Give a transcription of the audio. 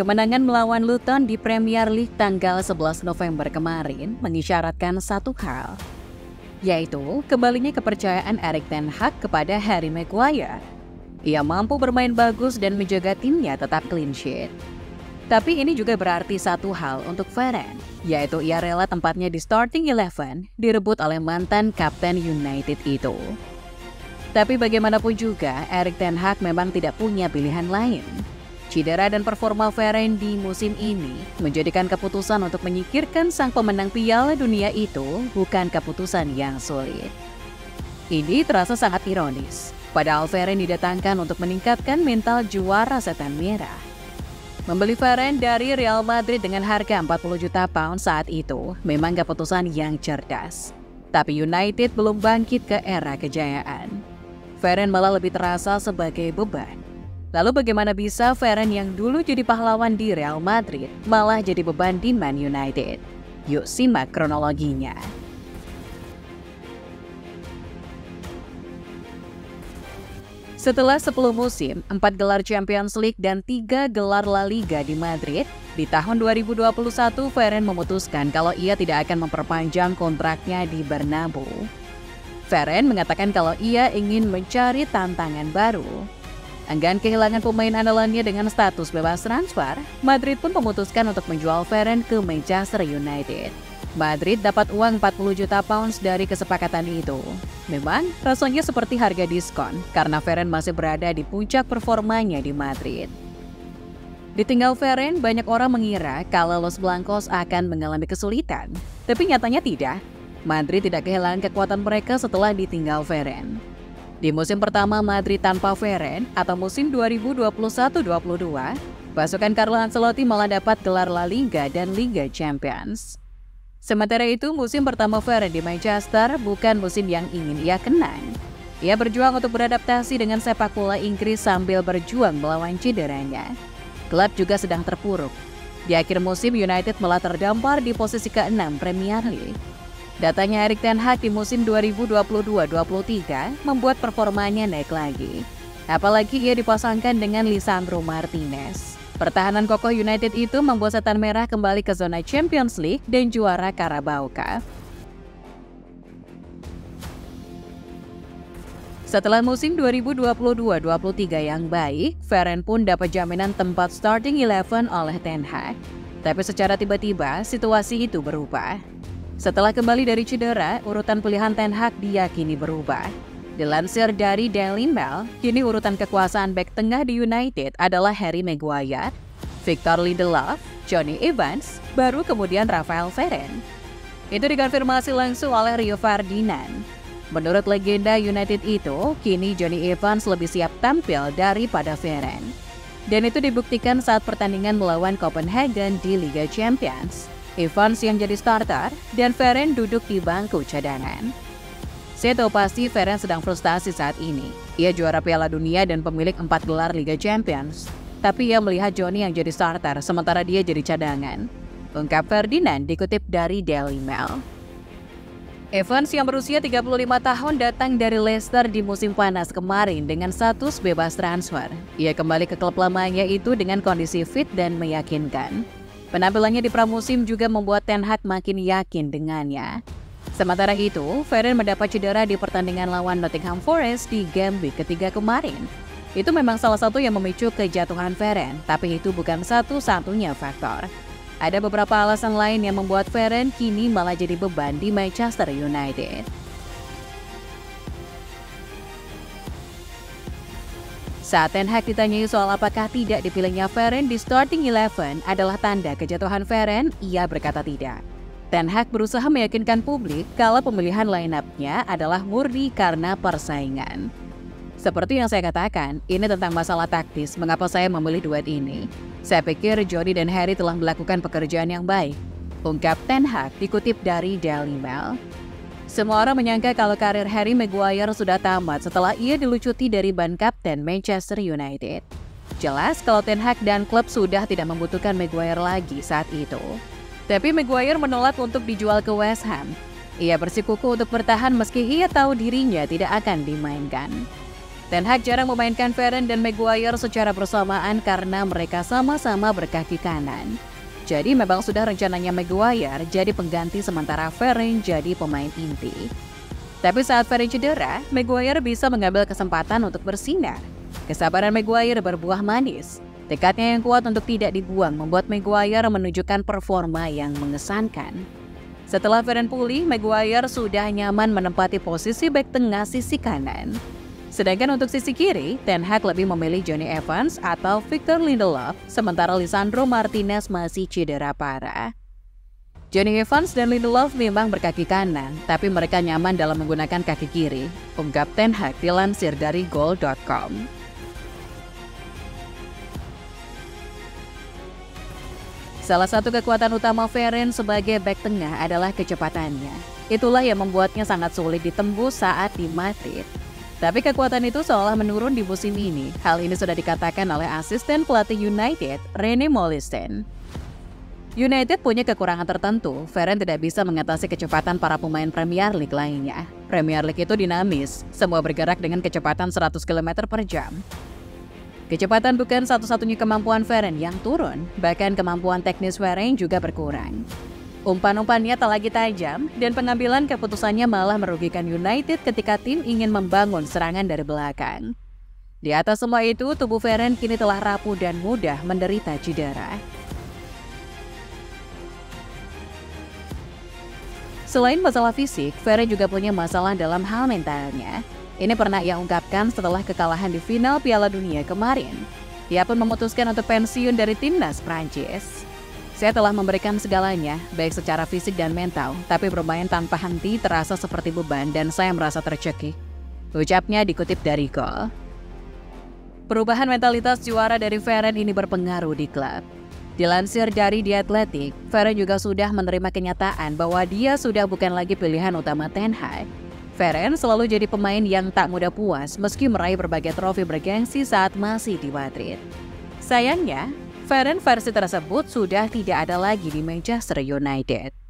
Kemenangan melawan Luton di Premier League tanggal 11 November kemarin mengisyaratkan satu hal, yaitu kembalinya kepercayaan Erik ten Hag kepada Harry Maguire. Ia mampu bermain bagus dan menjaga timnya tetap clean sheet. Tapi ini juga berarti satu hal untuk Varane, yaitu ia rela tempatnya di starting 11 direbut oleh mantan kapten United itu. Tapi bagaimanapun juga, Erik ten Hag memang tidak punya pilihan lain. Cedera dan performa Varane di musim ini menjadikan keputusan untuk menyingkirkan sang pemenang Piala Dunia itu bukan keputusan yang sulit. Ini terasa sangat ironis, padahal Varane didatangkan untuk meningkatkan mental juara setan merah. Membeli Varane dari Real Madrid dengan harga 40 juta pound saat itu memang keputusan yang cerdas. Tapi United belum bangkit ke era kejayaan. Varane malah lebih terasa sebagai beban. Lalu bagaimana bisa Varane yang dulu jadi pahlawan di Real Madrid malah jadi beban di Man United? Yuk simak kronologinya. Setelah 10 musim, 4 gelar Champions League dan 3 gelar La Liga di Madrid, di tahun 2021 Varane memutuskan kalau ia tidak akan memperpanjang kontraknya di Bernabeu. Varane mengatakan kalau ia ingin mencari tantangan baru. Enggan kehilangan pemain andalannya dengan status bebas transfer, Madrid pun memutuskan untuk menjual Varane ke Manchester United. Madrid dapat uang 40 juta pounds dari kesepakatan itu. Memang rasanya seperti harga diskon karena Varane masih berada di puncak performanya di Madrid. Ditinggal Varane, banyak orang mengira kalau Los Blancos akan mengalami kesulitan. Tapi nyatanya tidak. Madrid tidak kehilangan kekuatan mereka setelah ditinggal Varane. Di musim pertama Madrid tanpa Varane atau musim 2021-22, pasukan Carlo Ancelotti malah dapat gelar La Liga dan Liga Champions. Sementara itu, musim pertama Varane di Manchester bukan musim yang ingin ia kenang. Ia berjuang untuk beradaptasi dengan sepak bola Inggris sambil berjuang melawan cederanya. Klub juga sedang terpuruk. Di akhir musim, United malah terdampar di posisi ke-6 Premier League. Datanya Erik ten Hag di musim 2022-23 membuat performanya naik lagi. Apalagi ia dipasangkan dengan Lisandro Martinez. Pertahanan kokoh United itu membuat setan merah kembali ke zona Champions League dan juara Carabao Cup. Setelah musim 2022-23 yang baik, Varane pun dapat jaminan tempat starting 11 oleh ten Hag. Tapi secara tiba-tiba, situasi itu berubah. Setelah kembali dari cedera, urutan pilihan ten Hag diyakini berubah. Dilansir dari Daily Mail, kini urutan kekuasaan bek tengah di United adalah Harry Maguire, Victor Lindelof, Jonny Evans, baru kemudian Rafael Varane. Itu dikonfirmasi langsung oleh Rio Ferdinand. Menurut legenda United itu, kini Jonny Evans lebih siap tampil daripada Varane. Dan itu dibuktikan saat pertandingan melawan Copenhagen di Liga Champions. Evans yang jadi starter dan Varane duduk di bangku cadangan. Saya tahu pasti Varane sedang frustasi saat ini. Ia juara Piala Dunia dan pemilik 4 gelar Liga Champions. Tapi ia melihat Jonny yang jadi starter sementara dia jadi cadangan. Ungkap Ferdinand dikutip dari Daily Mail. Evans yang berusia 35 tahun datang dari Leicester di musim panas kemarin dengan status bebas transfer. Ia kembali ke klub lamanya itu dengan kondisi fit dan meyakinkan. Penampilannya di pramusim juga membuat ten Hag makin yakin dengannya. Sementara itu, Varane mendapat cedera di pertandingan lawan Nottingham Forest di game week ketiga kemarin. Itu memang salah satu yang memicu kejatuhan Varane, tapi itu bukan satu-satunya faktor. Ada beberapa alasan lain yang membuat Varane kini malah jadi beban di Manchester United. Saat ten Hag ditanyai soal apakah tidak dipilihnya Varane di starting 11 adalah tanda kejatuhan Varane, ia berkata tidak. Ten Hag berusaha meyakinkan publik kalau pemilihan line-up-nya adalah murni karena persaingan. Seperti yang saya katakan, ini tentang masalah taktis mengapa saya memilih duet ini. Saya pikir Jonny dan Harry telah melakukan pekerjaan yang baik. Ungkap ten Hag dikutip dari Daily Mail. Semua orang menyangka kalau karir Harry Maguire sudah tamat setelah ia dilucuti dari ban kapten Manchester United. Jelas kalau ten Hag dan klub sudah tidak membutuhkan Maguire lagi saat itu. Tapi Maguire menolak untuk dijual ke West Ham. Ia bersikukuh untuk bertahan meski ia tahu dirinya tidak akan dimainkan. Ten Hag jarang memainkan Varane dan Maguire secara bersamaan karena mereka sama-sama berkaki kanan. Jadi memang sudah rencananya Maguire jadi pengganti sementara Varane jadi pemain inti. Tapi saat Varane cedera, Maguire bisa mengambil kesempatan untuk bersinar. Kesabaran Maguire berbuah manis. Tekadnya yang kuat untuk tidak dibuang membuat Maguire menunjukkan performa yang mengesankan. Setelah Varane pulih, Maguire sudah nyaman menempati posisi bek tengah sisi kanan. Sedangkan untuk sisi kiri, Ten Hag lebih memilih Jonny Evans atau Victor Lindelof, sementara Lisandro Martinez masih cedera parah. Jonny Evans dan Lindelof memang berkaki kanan, tapi mereka nyaman dalam menggunakan kaki kiri, ungkap Ten Hag dilansir dari Goal.com. Salah satu kekuatan utama Varane sebagai bek tengah adalah kecepatannya. Itulah yang membuatnya sangat sulit ditembus saat di Madrid. Tapi kekuatan itu seolah menurun di musim ini. Hal ini sudah dikatakan oleh asisten pelatih United, Rene Meulensteen. United punya kekurangan tertentu. Varane tidak bisa mengatasi kecepatan para pemain Premier League lainnya. Premier League itu dinamis, semua bergerak dengan kecepatan 100 km per jam. Kecepatan bukan satu-satunya kemampuan Varane yang turun, bahkan kemampuan teknis Varane juga berkurang. Umpan-umpannya tak lagi tajam, dan pengambilan keputusannya malah merugikan United ketika tim ingin membangun serangan dari belakang. Di atas semua itu, tubuh Varane kini telah rapuh dan mudah menderita cedera. Selain masalah fisik, Varane juga punya masalah dalam hal mentalnya. Ini pernah ia ungkapkan setelah kekalahan di final Piala Dunia kemarin. Ia pun memutuskan untuk pensiun dari timnas Prancis. Saya telah memberikan segalanya, baik secara fisik dan mental, tapi bermain tanpa henti terasa seperti beban dan saya merasa tercekik. Ucapnya dikutip dari Goal. Perubahan mentalitas juara dari Varane ini berpengaruh di klub. Dilansir dari The Athletic, Varane juga sudah menerima kenyataan bahwa dia sudah bukan lagi pilihan utama Ten Hag. Varane selalu jadi pemain yang tak mudah puas meski meraih berbagai trofi bergengsi saat masih di Madrid. Sayangnya, Varane versi tersebut sudah tidak ada lagi di Manchester United.